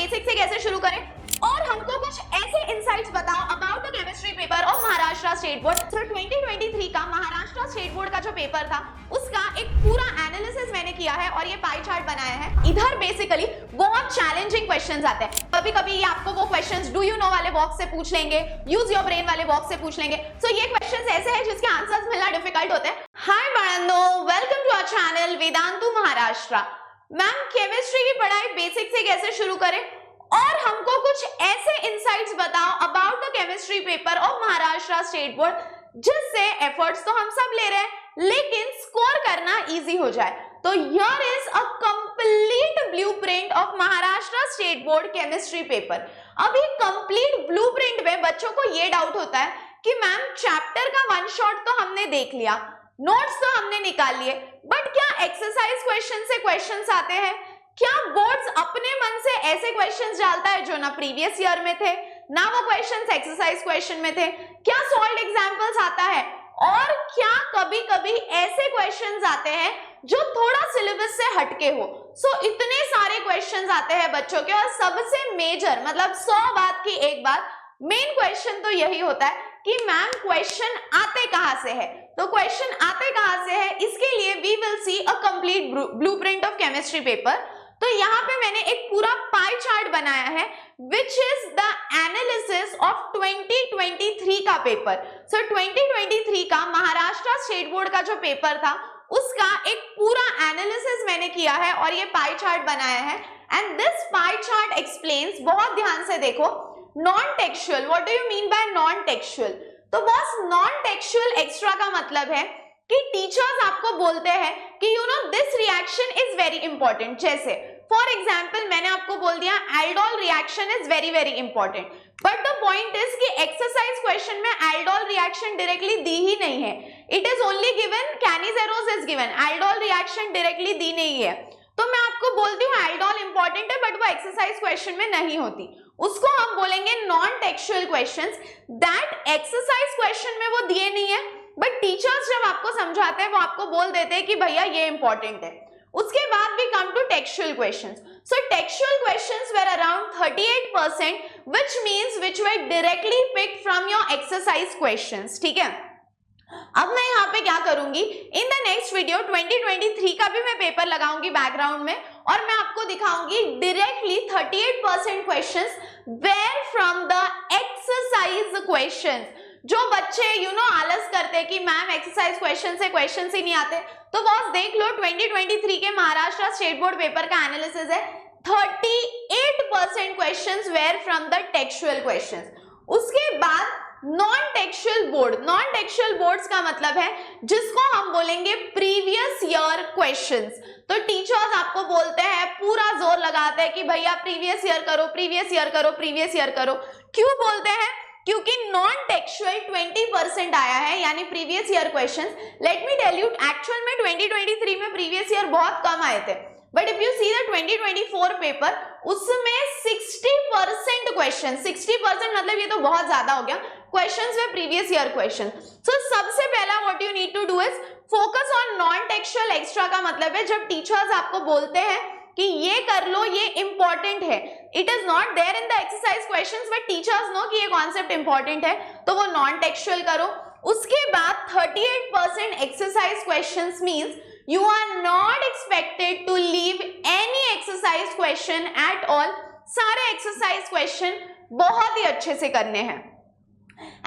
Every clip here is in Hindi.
बेसिक से कैसे शुरू करें और हमको कुछ ऐसे इंसाइट्स बताओ about the chemistry paper of Maharashtra state board. Sir 2023 का महाराष्ट्र स्टेट बोर्ड का जो पेपर था उसका एक पूरा एनालिसिस मैंने किया है और ये पाई चार्ट बनाया है। इधर बेसिकली बहुत चैलेंजिंग क्वेश्चंस आते हैं। कभी कभी ये आपको वो क्वेश्चंस डू यू नो वाले बॉक्स से पूछ लेंगे, यूज योर ब्रेन वाले बॉक्स से पूछ लेंगे। सो ये क्वेश्चंस ऐसे हैं जिसके आंसर्स मिलना डिफिकल्ट होते हैं। हाय बाळांनो, welcome to our channel Vedantu Maharashtra. Ma'am chemistry की पढ़ाई बेसिक से कैसे शुरू करें और हमको कुछ ऐसे इंसाइट्स बताओ about the chemistry paper of Maharashtra state board जिससे एफर्ट्स तो हम सब ले रहे हैं लेकिन स्कोर करना इजी हो जाए। तो here is a complete blueprint of Maharashtra state board chemistry paper. अभी कंप्लीट ब्लूप्रिंट में बच्चों को ये डाउट होता है कि मैम चैप्टर का वन शॉट तो हमने देख लिया, नोट्स तो हमने निकाल लिए, बट क्या एक्सरसाइज क्वेश्चन से क्वेश्चंस आते हैं? क्या बोर्ड्स अपने मन से ऐसे क्वेश्चंस डालता है जो ना प्रीवियस ईयर में थे ना वो क्वेश्चंस एक्सरसाइज क्वेश्चन में थे? क्या सॉल्व्ड एग्जांपल्स आता है? और क्या कभी कभी ऐसे क्वेश्चंस आते हैं जो थोड़ा सिलेबस से हटके हो? सो इतने सारे क्वेश्चंस आते हैं बच्चों के और सबसे मेजर मतलब 100 बात की एक बात, मेन क्वेश्चन तो यही होता है कि मैम क्वेश्चन आते कहां से है। तो क्वेश्चन आते कहां से है इसके लिए we will see a complete blueprint of chemistry paper. तो यहाँ पे मैंने एक पूरा पाई चार्ट बनाया है which is the analysis of 2023 का पेपर। सो 2023 का महाराष्ट्र स्टेट बोर्ड का जो पेपर था उसका एक पूरा एनालिसिस मैंने किया है और ये पाई चार्ट बनाया है। And this pie chart explains, बहुत ध्यान से देखो, non textual. What do you mean by non textual? तो बस नॉन टेक्सुअल एक्स्ट्रा का मतलब है कि टीचर्स आपको बोलते हैं कि you know this reaction is very important. जैसे फॉर एग्जाम्पल मैंने आपको बोल दिया aldol reaction is very very important, but the point is कि एक्सरसाइज क्वेश्चन में एल्डोल रिएक्शन डायरेक्टली दी ही नहीं है। It is only given Cannizzaro is given, aldol reaction directly दी नहीं है। तो मैं आपको बोलती हूँ एल्डोल इंपॉर्टेंट है बट वो एक्सरसाइज क्वेश्चन में नहीं होती, उसको हम बोलेंगे non textual questions. That exercise question में वो दिए नहीं है बट टीचर्स जब आपको समझाते हैं वो आपको बोल देते हैं कि भैया ये इंपॉर्टेंट है। उसके बाद we come to textual questions. So textual questions were around 38% which means which were directly picked from your exercise questions. ठीक है, अब मैं यहाँ पे क्या करूंगी, इन द नेक्स्ट वीडियो 2023 का भी मैं पेपर लगाऊंगी बैकग्राउंड में और मैं आपको दिखाऊंगी directly 38% questions were from the exercise questions. जो बच्चे यू नो आलस करते हैं कि मैम एक्सरसाइज क्वेश्चन से क्वेश्चंस ही नहीं आते, तो बॉस देख लो 2023 के महाराष्ट्र स्टेट बोर्ड पेपर का एनालिसिस है, 38% questions were from the textual questions. उसके बाद non textual board, non textual boards का मतलब है जिसको हम बोलेंगे प्रीवियस ईयर क्वेश्चंस। तो टीचर्स आपको बोलते हैं, पूरा जोर लगाते हैं कि भैया प्रीवियस ईयर करो, प्रीवियस ईयर करो, प्रीवियस ईयर करो। क्यों बोलते हैं? क्योंकि नॉन टेक्सुअल 20% आया है यानी previous year questions. Let me tell you, actual में 2023 में प्रीवियस ईयर बहुत कम आए थे, but if you see the 2024 paper उसमें 60% क्वेश्चन, 60% मतलब ये तो बहुत ज्यादा हो गया, क्वेश्चंस में प्रीवियस ईयर क्वेश्चन। सो सबसे पहला what you need to do is focus on non textual extra का मतलब है जब टीचर्स आपको बोलते हैं कि ये कर लो, ये इंपॉर्टेंट है, it is not there in the exercise questions but teachers know कि ये कॉन्सेप्ट इंपॉर्टेंट है, तो वो नॉन टेक्सुअल करो। उसके बाद 38% exercise questions means you are not expected to leave any exercise question at all। सारे एक्सरसाइज क्वेश्चन बहुत ही अच्छे से करने हैं।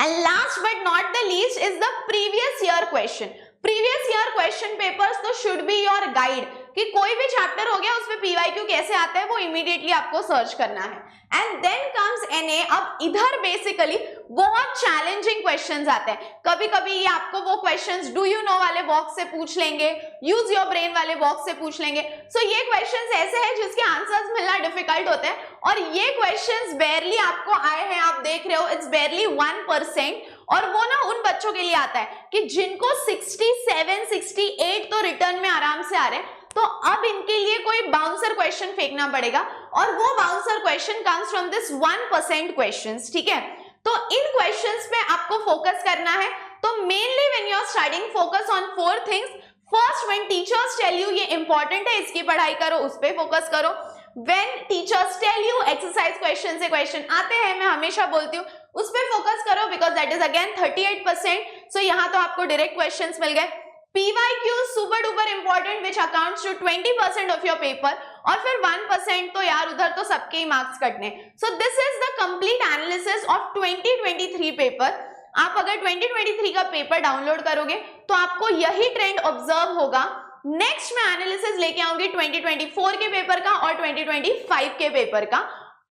And last but not the least is the previous year question. Previous year question papers तो शुड बी योर गाइड कि कोई भी चैप्टर हो गया उसमें पीवाईक्यू कैसे आता है वो इमीडिएटली आपको सर्च करना है। And then comes NA. अब इधर बेसिकली बहुत चैलेंजिंग क्वेश्चंस आते हैं। कभी कभी ये आपको वो क्वेश्चंस डू यू नो वाले बॉक्स से पूछ लेंगे, यूज योर ब्रेन वाले बॉक्स से पूछ लेंगे। सो ये क्वेश्चंस ऐसे हैं जिसके आंसर्स मिलना डिफिकल्ट होते हैं और ये क्वेश्चंस बेयरली आपको आए हैं, आप देख रहे हो इट्स बेयरली 1%। और वो ना उन बच्चों के लिए आता है कि जिनको 67, 68 तो रिटर्न में आराम से आ रहे हैं, तो अब इनके लिए कोई बाउंसर क्वेश्चन फेंकना पड़ेगा और वो bouncer question comes from this 1% questions. ठीक है, तो इन क्वेश्चंस पे आपको फोकस करना है। तो mainly when you are studying focus on 4 things. First, when teachers tell you ये इंपॉर्टेंट है, इसकी पढ़ाई करो, उस पे फोकस करो। When teachers tell value exercise question से क्वेश्चन आते हैं, मैं हमेशा बोलती हूँ उस पर फोकस करो because that is again 38%. So यहाँ तो आपको डायरेक्ट क्वेश्चंस मिल गए. PYQ super duper important which accounts to 20% of your paper, और फिर 1% तो यार उधर तो सबके ही मार्क्स कटने. So this is the complete analysis of 2023 paper. आप अगर 2023 का पेपर डाउनलोड करोगे तो आपको यही ट्रेंड ऑब्जर्व होगा. नेक्स्ट मैं एनालिसिस लेके आऊंगी 2024 के पेपर का और 2025 के पेपर का.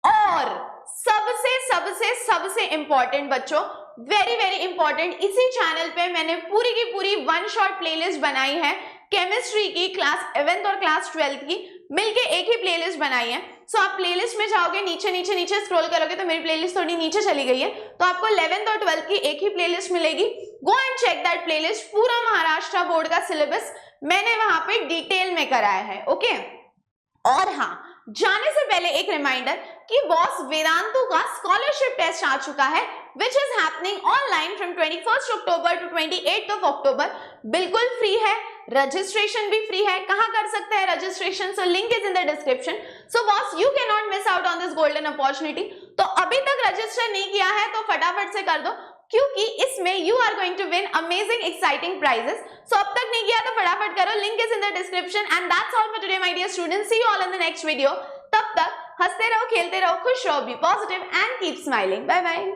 और सबसे सबसे सबसे इंपॉर्टेंट बच्चों, वेरी वेरी इंपॉर्टेंट, इसी चैनल पे मैंने पूरी की पूरी वन शॉट प्लेलिस्ट बनाई है केमिस्ट्री की, क्लास 11th और क्लास 12th की मिलके एक ही प्लेलिस्ट बनाई है. सो आप प्लेलिस्ट में जाओगे, नीचे नीचे नीचे स्क्रॉल करोगे तो मेरी प्लेलिस्ट थोड़ी नीचे चली गई है, तो आपको 11th और 12th की एक ही प्लेलिस्ट मिलेगी. Go and check that playlist. पूरा महाराष्ट्र बोर्ड का सिलेबस मैंने वहां पे डिटेल में कराया है. ओके और हाँ, जाने से पहले एक रिमाइंडर कि बॉस वेदांतु का स्कॉलरशिप टेस्ट आ चुका है which is happening online from 21 October to 28 October. बिल्कुल फ्री है, रजिस्ट्रेशन भी फ्री है. कहां कर सकते हैं registration? So link is in the description. So boss you can not miss out on this golden opportunity. तो अभी तक रजिस्टर नहीं किया है तो फटाफट से कर दो, क्योंकि इसमें you are going to win amazing exciting prizes. So अब तक नहीं किया तो फटाफट करो, link is in the description. And that's all for today my dear students. See you all in the next video. तब तक हंसते रहो, खेलते रहो, खुश रहो, be positive and keep smiling. Bye bye.